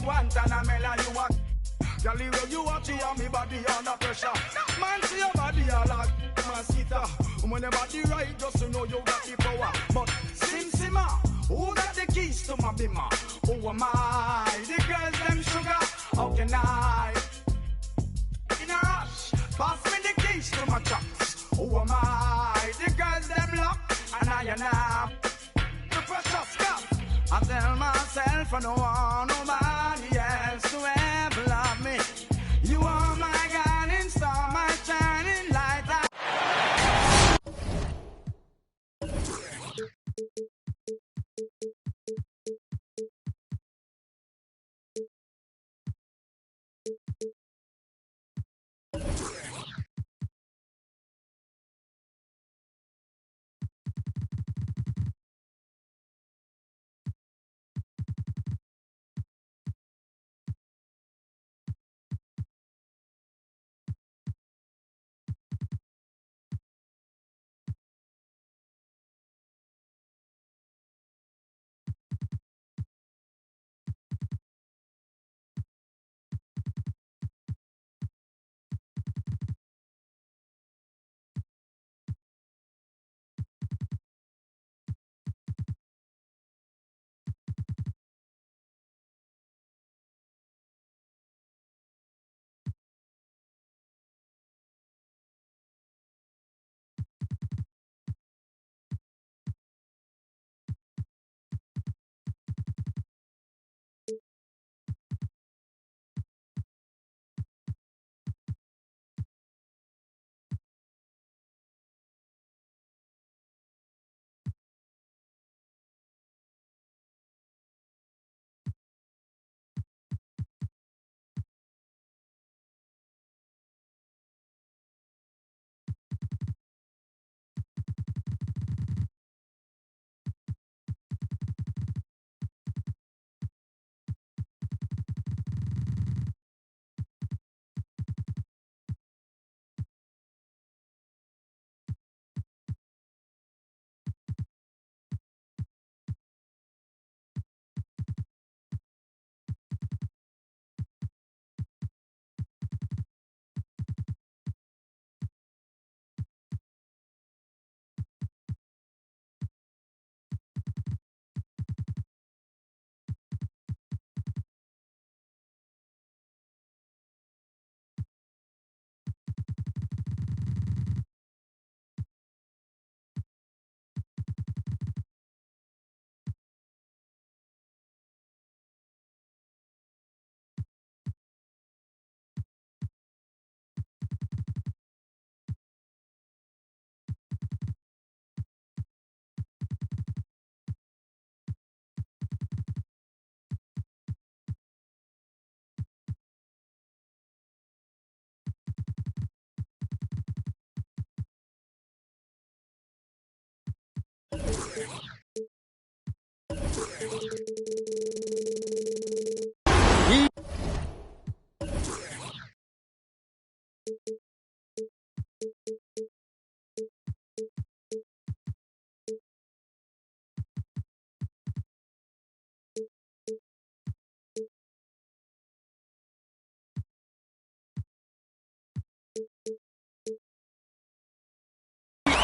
Guantanamela, you are. Girl, the way you watch you and me body under pressure. Man, see your body all like mosquito. When your body right, just to know you got the power. But Simma, who got the keys to my bimmer? Who am I? The girls them sugar. How can I? In a rush, pass me the keys to my trucks. Who am I? The girls them lock, and I the precious cup. I tell myself I don't want nobody else to ever love me. You are my guiding star, my shining light.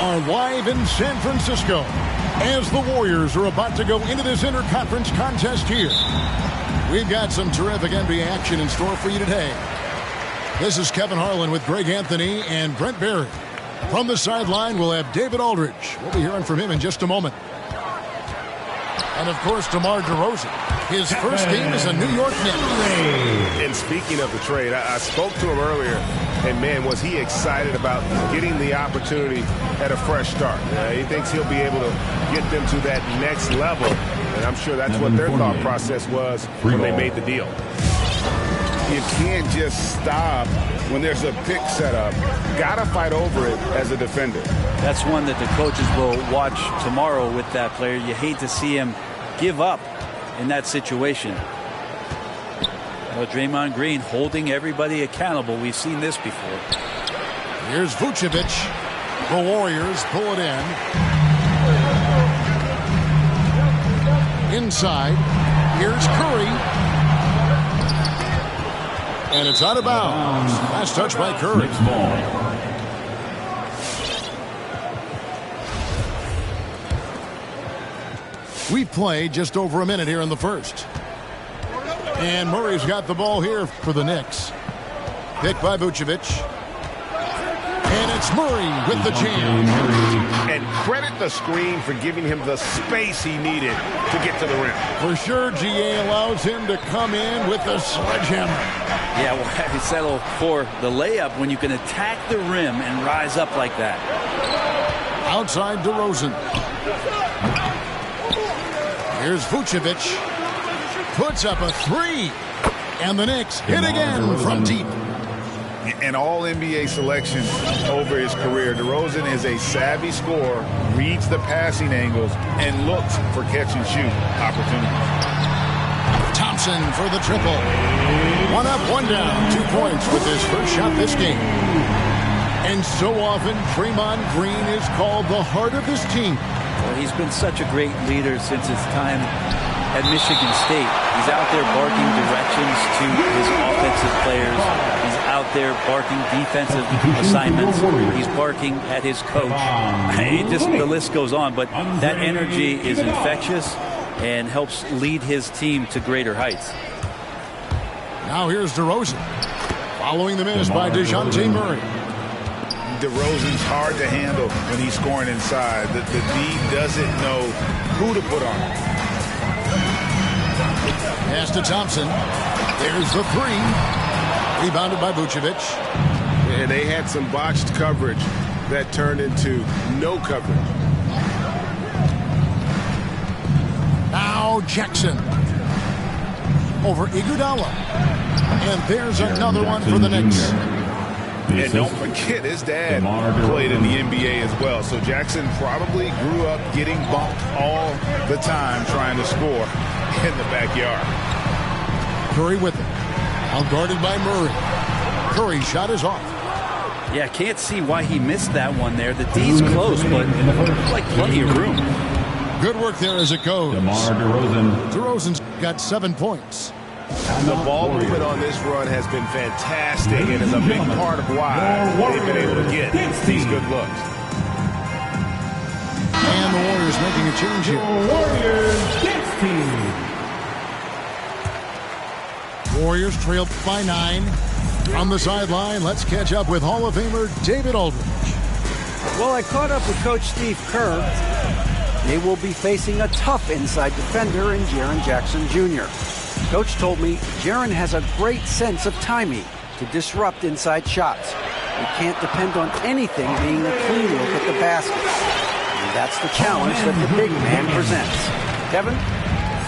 Are live in San Francisco as the Warriors are about to go into this interconference contest here. We've got some terrific NBA action in store for you today. This is Kevin Harlan with Greg Anthony and Brent Barry. From the sideline, we'll have David Aldridge. We'll be hearing from him in just a moment. And, of course, DeMar DeRozan. His first game is a New York Knicks. And speaking of the trade, I spoke to him earlier, and, man, was he excited about getting the opportunity at a fresh start. He thinks he'll be able to get them to that next level, and I'm sure that's what their thought process was when they made the deal. You can't just stop when there's a pick set up. Got to fight over it as a defender. That's one that the coaches will watch tomorrow with that player. You hate to see him give up in that situation. Well, Draymond Green holding everybody accountable. We've seen this before. Here's Vucevic. The Warriors pull it in. Inside. Here's Curry. And it's out of bounds. Last touch by Curry. We played just over a minute here in the first. And Murray's got the ball here for the Knicks. Picked by Vucevic. And it's Murray with the jam. And credit the screen for giving him the space he needed to get to the rim. For sure, GA allows him to come in with the sledgehammer. Yeah, well, how do you settle for the layup when you can attack the rim and rise up like that? Outside DeRozan. Here's Vucevic. Puts up a three. And the Knicks hit again from deep. An all-NBA selection over his career. DeRozan is a savvy scorer, reads the passing angles, and looks for catch-and-shoot opportunities. Thompson for the triple. One up, one down. 2 points with his first shot this game. And so often, Draymond Green is called the heart of his team. Well, he's been such a great leader since his time at Michigan State. He's out there barking directions to his offensive players. He's out there barking defensive assignments. He's barking at his coach. The list goes on, but that energy is infectious and helps lead his team to greater heights. Now here's DeRozan. Following the miss by DeJounte Murray. DeRozan's hard to handle when he's scoring inside. The D doesn't know who to put on him. Pass to Thompson. There's the three. Rebounded by Vucevic. And they had some botched coverage that turned into no coverage. Now Jackson. Over Iguodala. And there's another one for the Knicks. And don't forget, his dad played in the NBA as well. So Jackson probably grew up getting bumped all the time trying to score in the backyard. Curry with it. Outguarded by Murray. Curry's shot is off. Yeah, can't see why he missed that one there. The D's close, but like plenty of room. Good work there as it goes. DeRozan's got 7 points. The ball movement on this run has been fantastic and is a big part of why they've been able to get these good looks. And the Warriors making a change here. Warriors dance team. Warriors trailed by 9. On the sideline, let's catch up with Hall of Famer David Aldridge. Well, I caught up with Coach Steve Kerr. They will be facing a tough inside defender in Jaren Jackson Jr. Coach told me Jaren has a great sense of timing to disrupt inside shots. We can't depend on anything being a clean look at the basket. And that's the challenge that the big man presents. Kevin?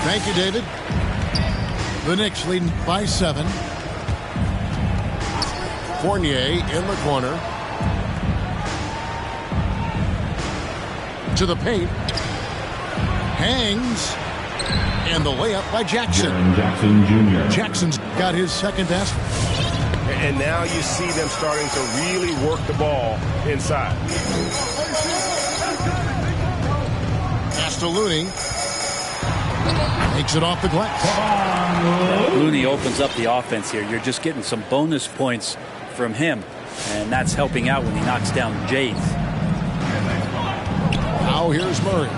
Thank you, David. The Knicks leading by 7. Fournier in the corner. To the paint. Hangs. And the layup by Jackson. Jackson Jr. Jackson's got his second basket. And now you see them starting to really work the ball inside. Pass to Looney. Takes it off the glass. Looney opens up the offense here. You're just getting some bonus points from him, and that's helping out when he knocks down Jays. Now here's Murray.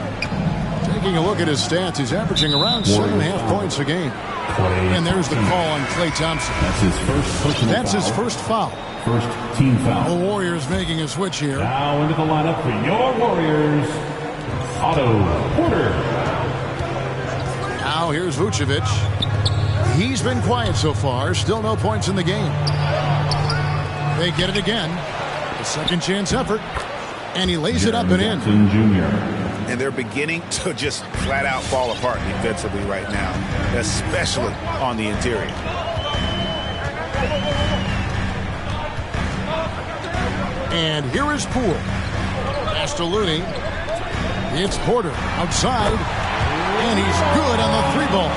Taking a look at his stats, he's averaging around 7.5 points a game. And there's the call on Klay Thompson. That's his first foul. First team foul. The Warriors making a switch here. Now into the lineup for your Warriors, Otto Porter. Now here's Vucevic. He's been quiet so far. Still no points in the game. They get it again. A second chance effort. And he lays it up and in. And they're beginning to just flat out fall apart defensively right now, especially on the interior. And here is Poole. Pass to Looney. It's Porter outside. And he's good on the 3-ball.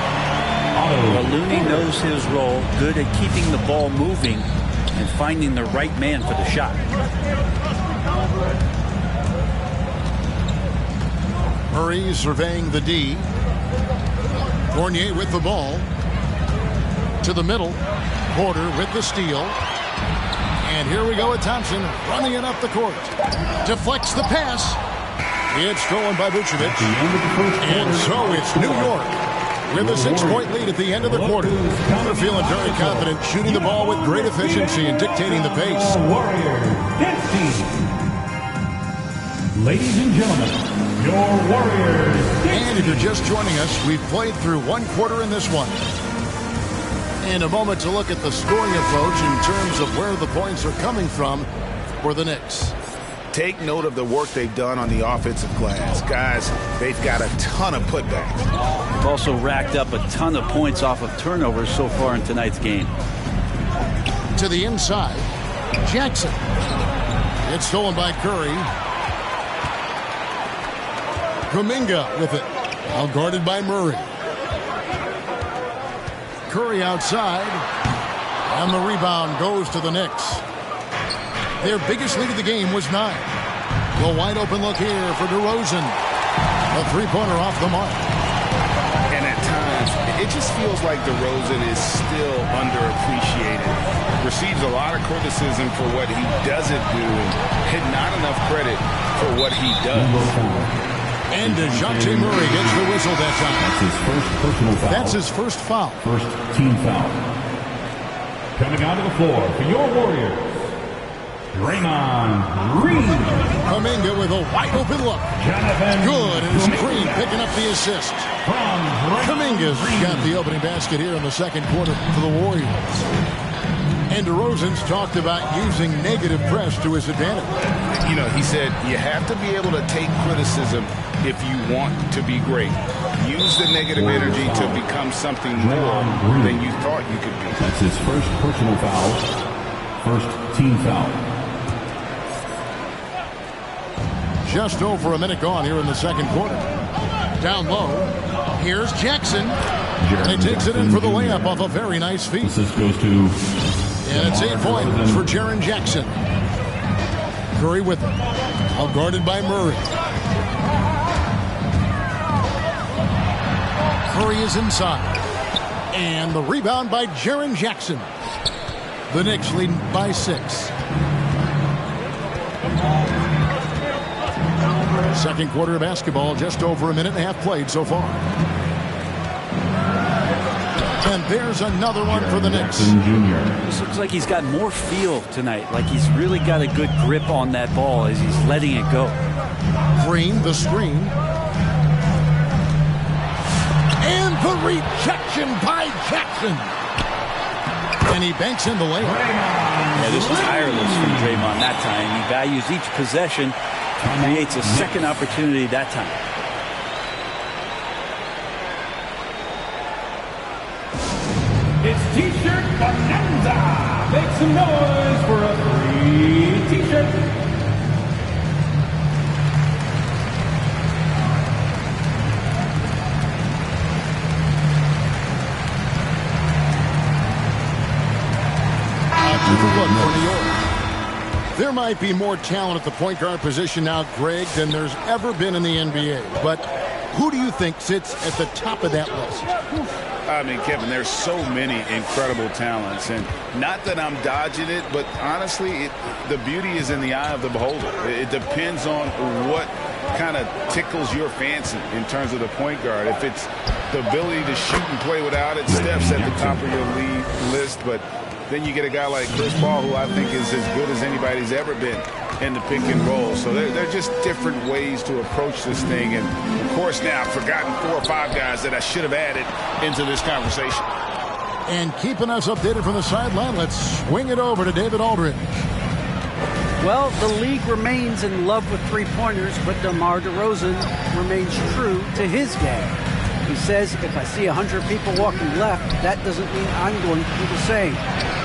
Well, Looney knows his role, good at keeping the ball moving and finding the right man for the shot. Murray surveying the D. Fournier with the ball. To the middle. Porter with the steal. And here we go with Thompson running it up the court. Deflects the pass. It's stolen by Vucevic. And so it's New York with a 6-point lead at the end of the quarter. They're feeling very confident, shooting the ball with great efficiency and dictating the pace. Ladies and gentlemen, your Warriors. And if you're just joining us, we've played through one quarter in this one. In a moment to look at the scoring approach in terms of where the points are coming from for the Knicks. Take note of the work they've done on the offensive glass. Guys, they've got a ton of putbacks. They've also racked up a ton of points off of turnovers so far in tonight's game. To the inside, Jackson. It's stolen by Curry. Kuminga with it. Well guarded by Murray. Curry outside. And the rebound goes to the Knicks. Their biggest lead of the game was 9. The wide open look here for DeRozan. A three-pointer off the mark. And at times, it just feels like DeRozan is still underappreciated. Receives a lot of criticism for what he doesn't do and not enough credit for what he does. And DeJounte Murray gets the whistle that time. That's his first personal foul. That's his first foul. First team foul. Coming onto the floor for your Warriors, Draymond Green. Kuminga with a wide open look. Good, and it's Green picking up the assist. Kuminga's got the opening basket here in the second quarter for the Warriors. And DeRozan's talked about using negative press to his advantage. You know, he said you have to be able to take criticism if you want to be great. Use the negative energy to become something more than you thought you could be. That's his first personal foul. First team foul. Just over a minute gone here in the second quarter. Down low. Here's Jackson. And he takes it in for the layup off a very nice feed. This goes to... And it's 8 points for Jaren Jackson. Curry with it. Well guarded by Murray. Curry is inside. And the rebound by Jaren Jackson. The Knicks leading by 6. Second quarter of basketball, just over a minute and a half played so far. And there's another one for the Knicks. This looks like he's got more feel tonight. Like he's really got a good grip on that ball as he's letting it go. Green, the screen. And the rejection by Jackson. And he banks in the layup. Yeah, this is tireless from Draymond that time. He values each possession. Creates a second opportunity that time. It's T-shirt bonanza. Make some noise for a free T-shirt. Look for New York. There might be more talent at the point guard position now, Greg, than there's ever been in the NBA. But who do you think sits at the top of that list? I mean, Kevin, there's so many incredible talents. And not that I'm dodging it, but honestly, the beauty is in the eye of the beholder. It depends on what kind of tickles your fancy in terms of the point guard. If it's the ability to shoot and play without it, Steph's at the top of your league list. But then you get a guy like Chris Paul, who I think is as good as anybody's ever been in the pick and roll. So they're just different ways to approach this thing. And, of course, now I've forgotten 4 or 5 guys that I should have added into this conversation. And keeping us updated from the sideline, let's swing it over to David Aldridge. Well, the league remains in love with three-pointers, but DeMar DeRozan remains true to his game. He says, if I see 100 people walking left, that doesn't mean I'm going to do the same.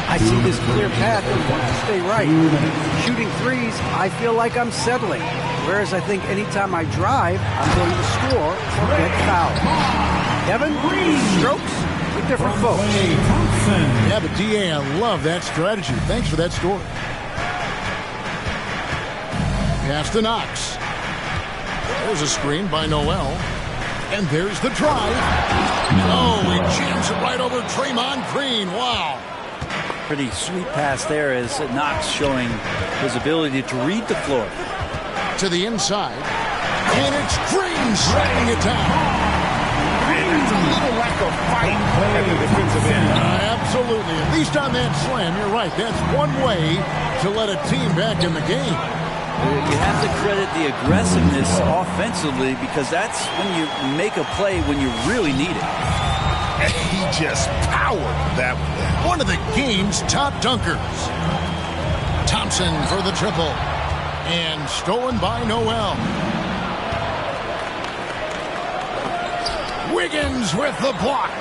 I see this clear path and want to stay right. Shooting threes, I feel like I'm settling. Whereas I think anytime I drive, I'm going to score or get fouled. Kevin, strokes with different folks. Yeah, but D.A., I love that strategy. Thanks for that story. Pass to Knox. There's a screen by Noel. And there's the drive. Oh, he jams it right over Draymond Green. Wow. Pretty sweet pass there as Knox showing his ability to read the floor. To the inside. And it's Green shutting it down. There's a little lack of fight at the defensive end. Absolutely. At least on that slam, you're right. That's one way to let a team back in the game. You have to credit the aggressiveness offensively because that's when you make a play when you really need it. He just powered that one. One of the game's top dunkers. Thompson for the triple. And stolen by Noel. Wiggins with the block.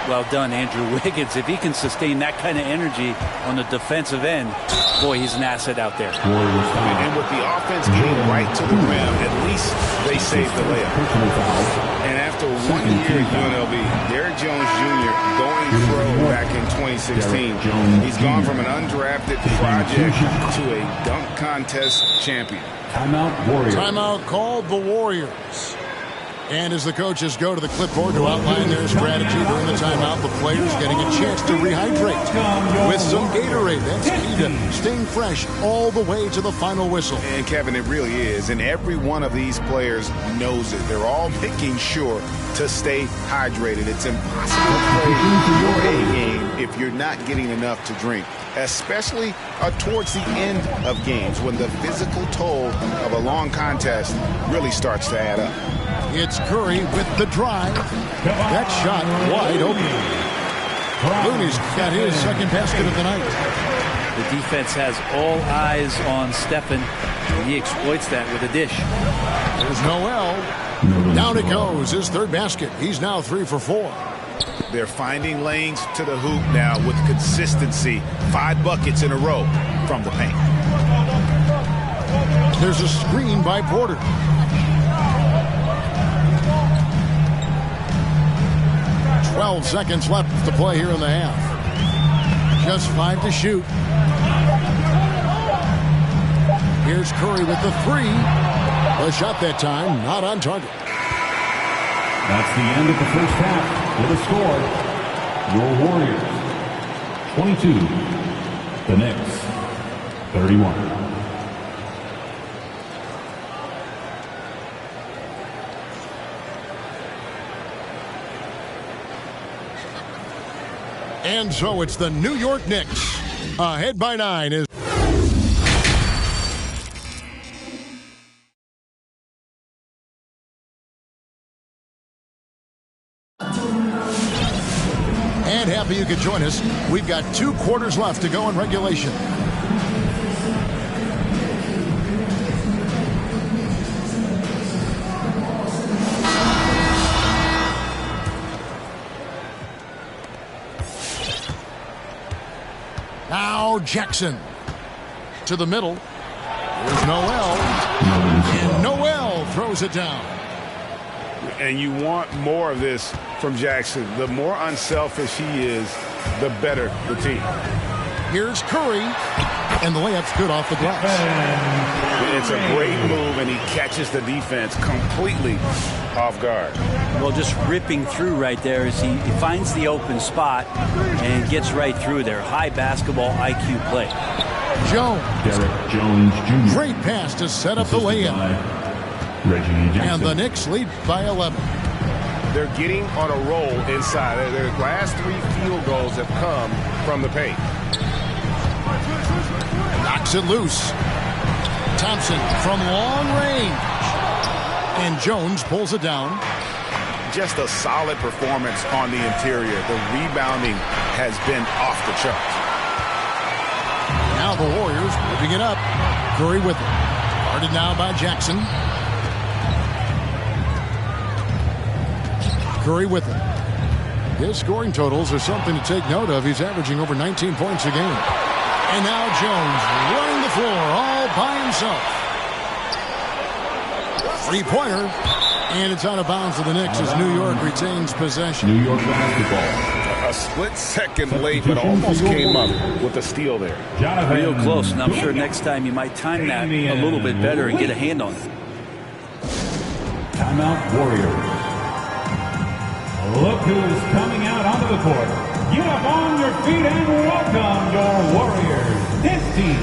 Well done, Andrew Wiggins. If he can sustain that kind of energy on the defensive end, boy, he's an asset out there. And with the offense getting right to the rim, at least they saved the layup. And after 1 year at UNLV, Derrick Jones Jr. going pro back in 2016. He's gone from an undrafted project to a dunk contest champion. Timeout, Warriors. Timeout called the Warriors. And as the coaches go to the clipboard to outline their strategy during the timeout, the players getting a chance to rehydrate with some Gatorade. That's key to staying fresh all the way to the final whistle. And Kevin, it really is. And every one of these players knows it. They're all making sure to stay hydrated. It's impossible to play your A game if you're not getting enough to drink, especially towards the end of games when the physical toll of a long contest really starts to add up. It's Curry with the drive. That shot wide open. Looney's got his second basket of the night. The defense has all eyes on Stephen, and he exploits that with a dish. There's Noel. Down it goes, his third basket. He's now 3 for 4. They're finding lanes to the hoop now with consistency. 5 buckets in a row from the paint. There's a screen by Porter. Twelve seconds left to play here in the half. Just 5 to shoot. Here's Curry with the 3. A shot that time, not on target. That's the end of the first half with a score. Your Warriors 22, the Knicks 31. And so it's the New York Knicks. Ahead by 9 is... And happy you could join us. We've got 2 quarters left to go in regulation. Now Jackson to the middle. Here's Noel. And Noel throws it down. And you want more of this from Jackson. The more unselfish he is, the better the team. Here's Curry. And the layup's good off the glass. It's a great move, and he catches the defense completely off guard. Well, just ripping through right there as he finds the open spot and gets right through there. High basketball IQ play. Jones. Derrick Jones Jr. Great pass to set up the layup. And the Knicks lead by 11. They're getting on a roll inside. Their last 3 field goals have come from the paint. Knocks it loose. Thompson from long range. And Jones pulls it down. Just a solid performance on the interior. The rebounding has been off the charts. Now the Warriors moving it up. Curry with it. Guarded now by Jackson. Curry with it. His scoring totals are something to take note of. He's averaging over 19 points a game. And now Jones running the floor all by himself. 3-pointer. And it's out of bounds to the Knicks as New York retains possession. New York basketball. A split second late, but almost came up with a steal there. Real close, and I'm sure next time you might time that a little bit better and get a hand on it. Timeout, Warriors. Look who is coming out onto the court. Get up on your feet and welcome your Warriors. This team.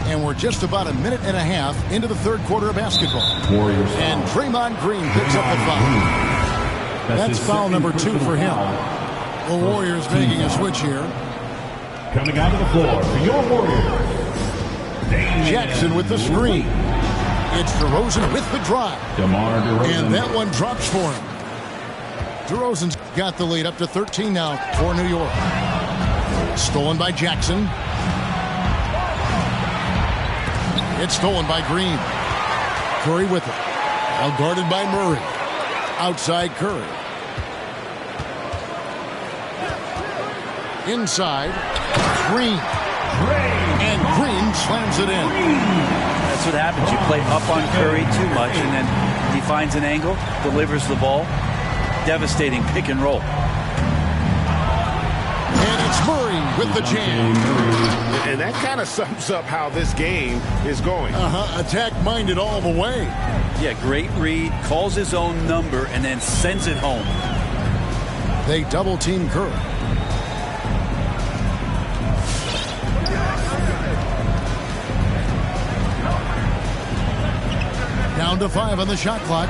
And we're just about a minute and a half into the third quarter of basketball. Warriors. And Draymond Green picks up the foul. That's foul number 2 for him. The Warriors making a switch here. Coming out of the floor for your Warriors. Jackson with the screen. It's DeRozan with the drive. DeMar DeRozan. And that one drops for him. DeRozan's got the lead up to 13 now for New York. Stolen by Jackson. It's stolen by Green. Curry with it. Now guarded by Murray. Outside Curry. Inside. Green. And Green slams it in. That's what happens. You play up on Curry too much, and then he finds an angle, delivers the ball. Devastating pick and roll. And it's Murray with the jam. And that kind of sums up how this game is going. Attack-minded all the way. Yeah, great read, calls his own number, and then sends it home. They double-team Curry. Down to 5 on the shot clock.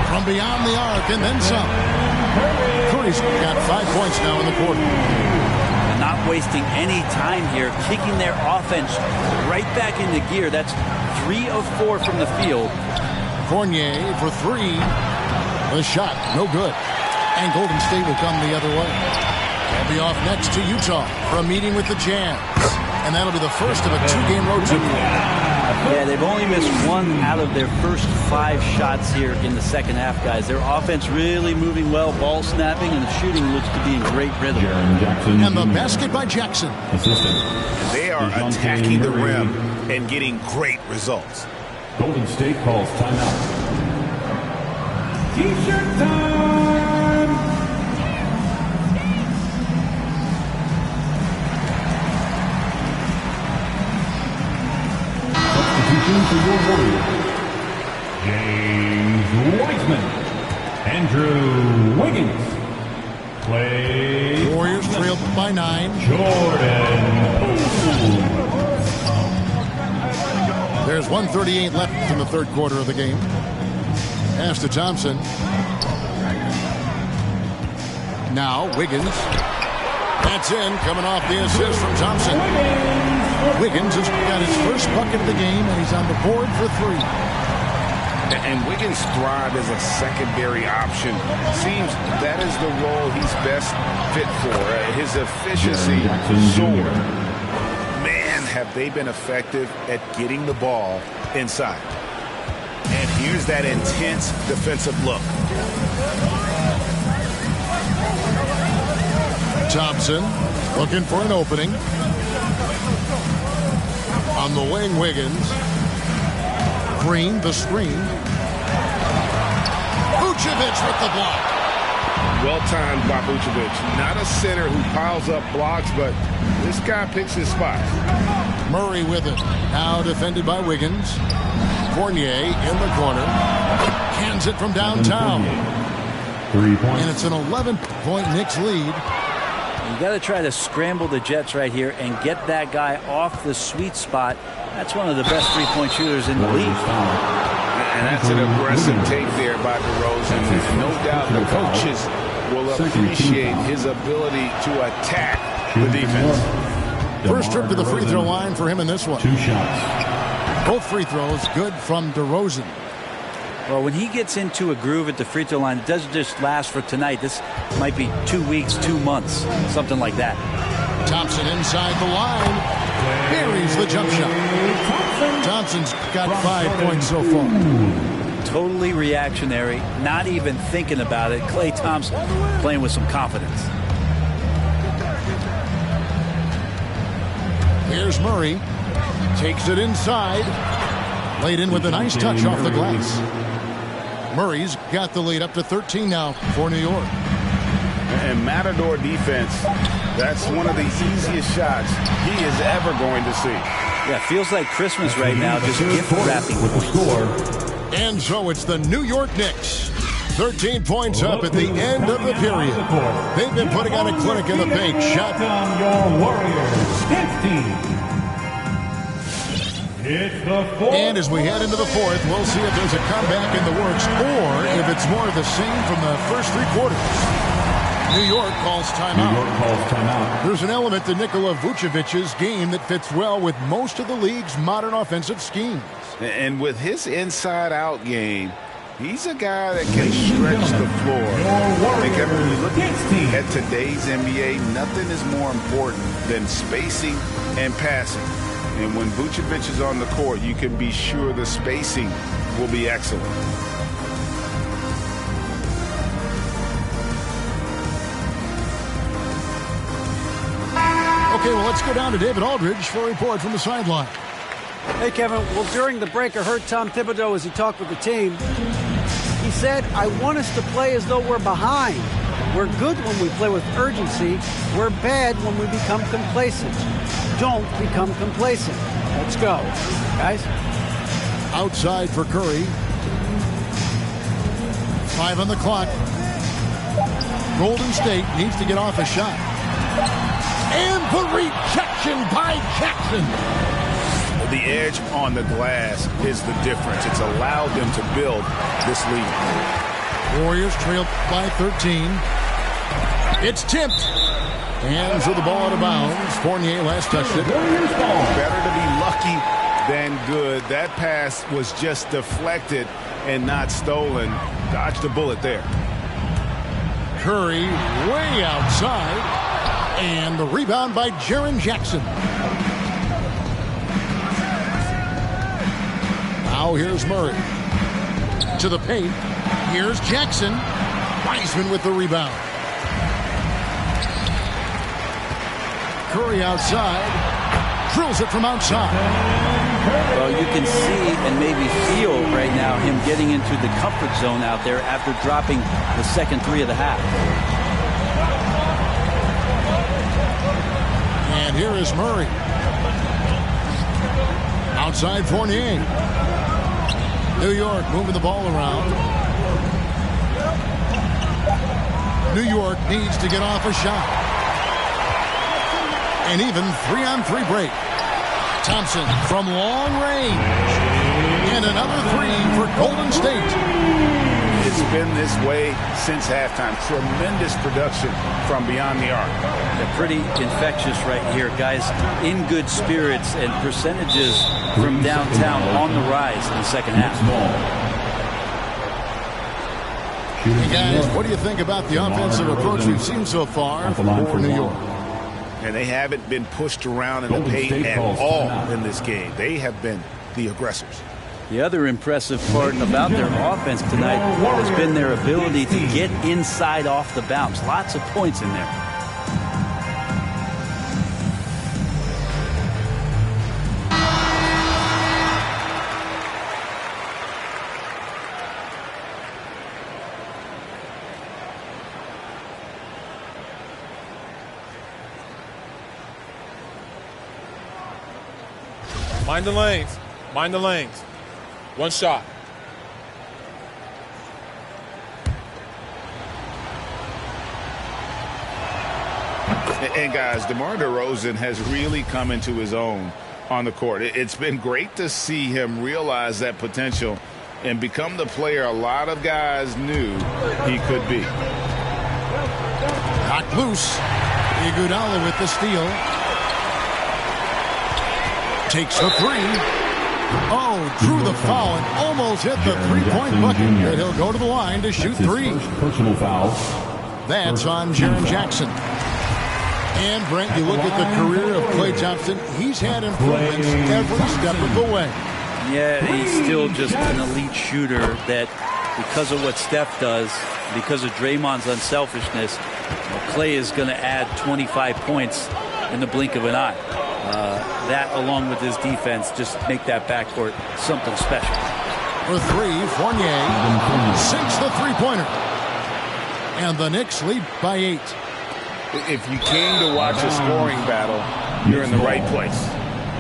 From beyond the arc and then some. Curry's got 5 points now in the quarter. Not wasting any time here, kicking their offense right back into gear. That's 3 of 4 from the field. Fournier for 3. The shot, no good. And Golden State will come the other way. They'll be off next to Utah for a meeting with the Jazz. And that'll be the first of a 2-game road trip. Yeah, they've only missed 1 out of their first 5 shots here in the second half, guys. Their offense really moving well, ball snapping, and the shooting looks to be in great rhythm. And the basket by Jackson. They are attacking the rim and getting great results. Golden State calls timeout. T-shirt time! Substitution for your Warriors. James Wiseman. Andrew Wiggins. Clay. Warriors trailed by 9. Jordan Poole. There's 1:38 left in the third quarter of the game. Pass to Thompson. Now Wiggins. That's in, coming off the assist from Thompson. Wiggins has got his first bucket of the game, and he's on the board for 3. And Wiggins thrived as a secondary option. Seems that is the role he's best fit for. His efficiency soared. Have they been effective at getting the ball inside? And here's that intense defensive look. Thompson looking for an opening. On the wing, Wiggins. Green, the screen. Vucevic with the block. Well-timed by Vucevic. Not a center who piles up blocks, but this guy picks his spot. Murray with it. Now defended by Wiggins. Fournier in the corner. Hands it from downtown. 3 points. And it's an 11-point Knicks lead. You got to try to scramble the Jets right here and get that guy off the sweet spot. That's one of the best three-point shooters in the league. And that's an aggressive take there by DeRozan. No doubt the coaches will appreciate his ability to attack the defense. First trip to the free throw line for him in this one. 2 shots. Both free throws good from DeRozan. Well, when he gets into a groove at the free throw line, it doesn't just last for tonight. This might be 2 weeks, 2 months, something like that. Thompson inside the line. Buries the jump shot. Thompson's got 5 points so far. Totally reactionary, not even thinking about it. Klay Thompson playing with some confidence. Here's Murray. Takes it inside. Laid in with a nice touch off the glass. Murray's got the lead up to 13 now for New York. And Matador defense, that's one of the easiest shots he is ever going to see. Yeah, feels like Christmas right now, just gift wrapping with the score. And so it's the New York Knicks. 13 points up at the end of the period. They've been putting on a clinic in the paint. Shot on your Warriors 15. And as we head into the fourth, we'll see if there's a comeback in the works or if it's more of the same from the first three quarters. New York calls timeout. There's an element to Nikola Vucevic's game that fits well with most of the league's modern offensive schemes. And with his inside-out game, he's a guy that can stretch the floor. I think when you look at today's NBA, nothing is more important than spacing and passing. And when Vucevic is on the court, you can be sure the spacing will be excellent. Okay, well, let's go down to David Aldridge for a report from the sideline. Hey, Kevin. Well, during the break, I heard Tom Thibodeau as he talked with the team. He said, I want us to play as though we're behind. We're good when we play with urgency. We're bad when we become complacent. Don't become complacent. Let's go, guys. Outside for Curry. 5 on the clock. Golden State needs to get off a shot. And the rejection by Jackson. The edge on the glass is the difference. It's allowed them to build this lead. Warriors trailed by 13. It's tipped. And threw the ball out of bounds. Fournier last touched it. Better to be lucky than good. That pass was just deflected and not stolen. Dodged a bullet there. Curry way outside. And the rebound by Jaren Jackson. Now here's Murray. To the paint. Here's Jackson. Wiseman with the rebound. Curry outside. Drills it from outside. Well, you can see and maybe feel right now him getting into the comfort zone out there after dropping the second three of the half. And here is Murray. Outside Fournier. New York moving the ball around. New York needs to get off a shot. And even 3-on-3 break. Thompson from long range. And another three for Golden State. It's been this way since halftime. Tremendous production from beyond the arc. They're pretty infectious right here, guys. In good spirits and percentages from downtown on the rise in the second half. Hey guys, what do you think about the offensive approach we've seen so far for New York? And they haven't been pushed around in the paint at all in this game. They have been the aggressors. The other impressive part about their offense tonight has been their ability to get inside off the bounce. Lots of points in there. Mind the lanes. Mind the lanes. One shot. And guys, DeMar DeRozan has really come into his own on the court. It's been great to see him realize that potential and become the player a lot of guys knew he could be. Knocked loose. Iguodala with the steal. Takes a three. Oh, drew the foul and almost hit the three-point bucket. But he'll go to the line to shoot three. Personal foul. That's on Jaren Jackson. And, Brent, you look at the career of Klay Thompson. He's had improvements every step of the way. Yeah, he's still just an elite shooter that because of what Steph does, because of Draymond's unselfishness, Klay is going to add 25 points in the blink of an eye. That, along with his defense, just make that backcourt something special. For three, Fournier sinks the three-pointer. And the Knicks lead by 8. If you came to watch a scoring battle, you're in the right place.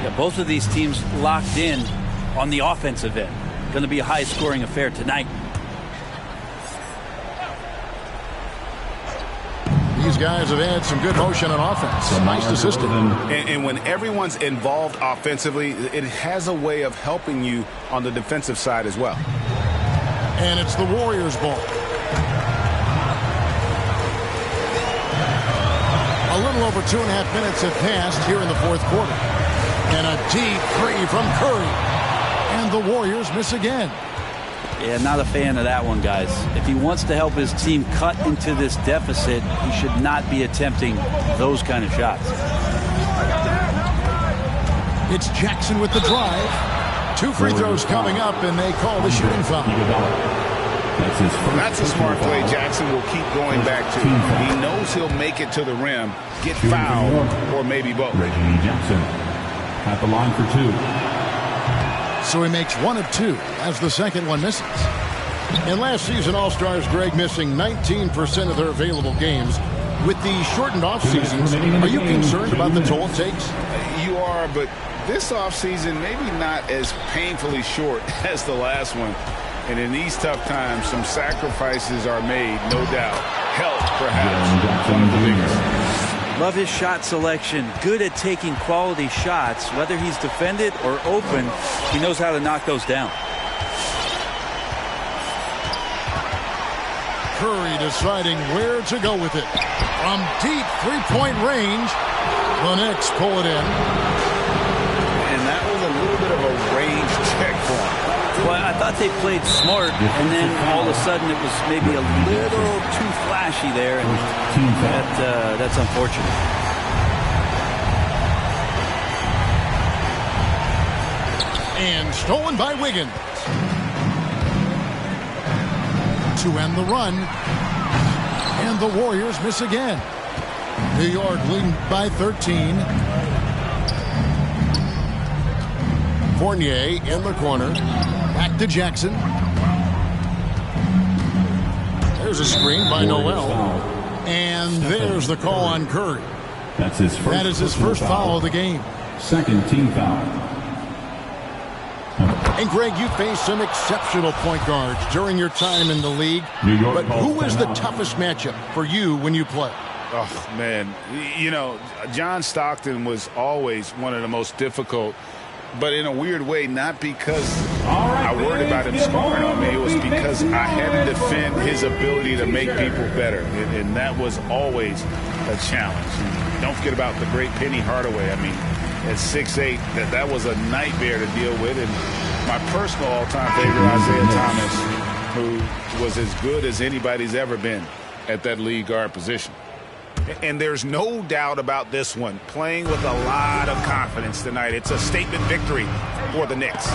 Yeah, both of these teams locked in on the offensive end. Going to be a high-scoring affair tonight. These guys have had some good motion on offense. Nice assistant. And when everyone's involved offensively, it has a way of helping you on the defensive side as well. And it's the Warriors' ball. A little over 2.5 minutes have passed here in the fourth quarter. And a deep three from Curry. And the Warriors miss again. Yeah, not a fan of that one, guys. If he wants to help his team cut into this deficit, he should not be attempting those kind of shots. It's Jackson with the drive. 2 free throws coming up, and they call the shooting foul. That's a smart play Jackson will keep going back to. He knows he'll make it to the rim, get fouled, or maybe both. Reggie Jackson at the line for 2. So he makes 1 of 2 as the second one misses. And last season, All-Stars, Greg, missing 19% of their available games. With the shortened off-seasons, are you concerned about the toll it takes? You are, but this offseason maybe not as painfully short as the last one. And in these tough times, some sacrifices are made, no doubt. Health, perhaps, one of the biggest. Love his shot selection. Good at taking quality shots. Whether he's defended or open, he knows how to knock those down. Curry deciding where to go with it. From deep three-point range, the Knicks pull it in. And that was a little bit of a range check for him. Well, I thought they played smart, and then all of a sudden it was maybe a little too flashy there, and that's unfortunate. And stolen by Wiggins. To end the run. And the Warriors miss again. New York leading by 13. Fournier in the corner. Back to Jackson. There's a screen by Noel. And there's the call on Curry. That's his first. That is his first foul of the game. Second team foul. And Greg, you faced some exceptional point guards during your time in the league. But who is the toughest matchup for you when you play? Oh, man. You know, John Stockton was always one of the most difficult, but in a weird way, not because I worried about him scoring on me. It was because I had to defend his ability to make people better, and that was always a challenge. And don't forget about the great Penny Hardaway. I mean, at 6'8", that was a nightmare to deal with. And my personal all-time favorite, Isaiah Thomas, who was as good as anybody's ever been at that lead guard position. And there's no doubt about this one. Playing with a lot of confidence tonight. It's a statement victory for the Knicks.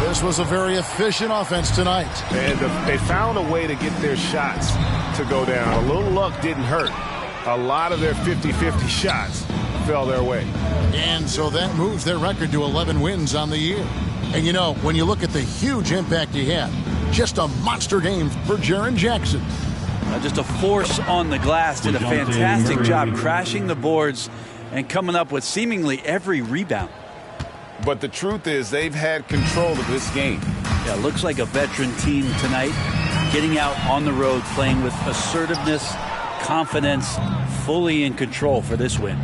This was a very efficient offense tonight. And they found a way to get their shots to go down. A little luck didn't hurt. A lot of their 50-50 shots fell their way. And so that moves their record to 11 wins on the year. And you know, when you look at the huge impact he had, just a monster game for Jaren Jackson. Just a force on the glass. Did a fantastic job crashing the boards and coming up with seemingly every rebound. But the truth is they've had control of this game. Yeah, looks like a veteran team tonight, getting out on the road, playing with assertiveness, confidence, fully in control for this win.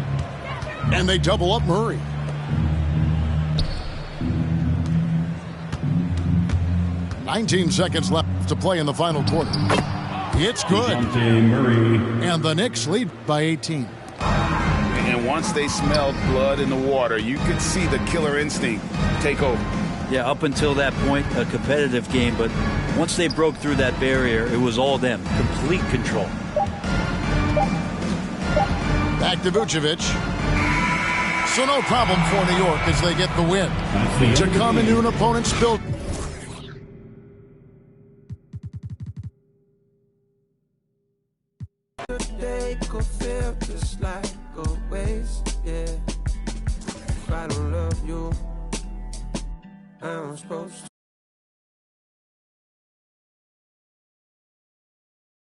And they double up Murray. "19 seconds left to play in the final quarter. It's good. And the Knicks lead by 18. And once they smelled blood in the water, you could see the killer instinct take over. Yeah, up until that point, a competitive game, but once they broke through that barrier, it was all them. Complete control. Back to Vucevic. So no problem for New York as they get the win. To come into an opponent's build. Today could feel just like a waste, yeah. If I don't love you, I'm supposed to.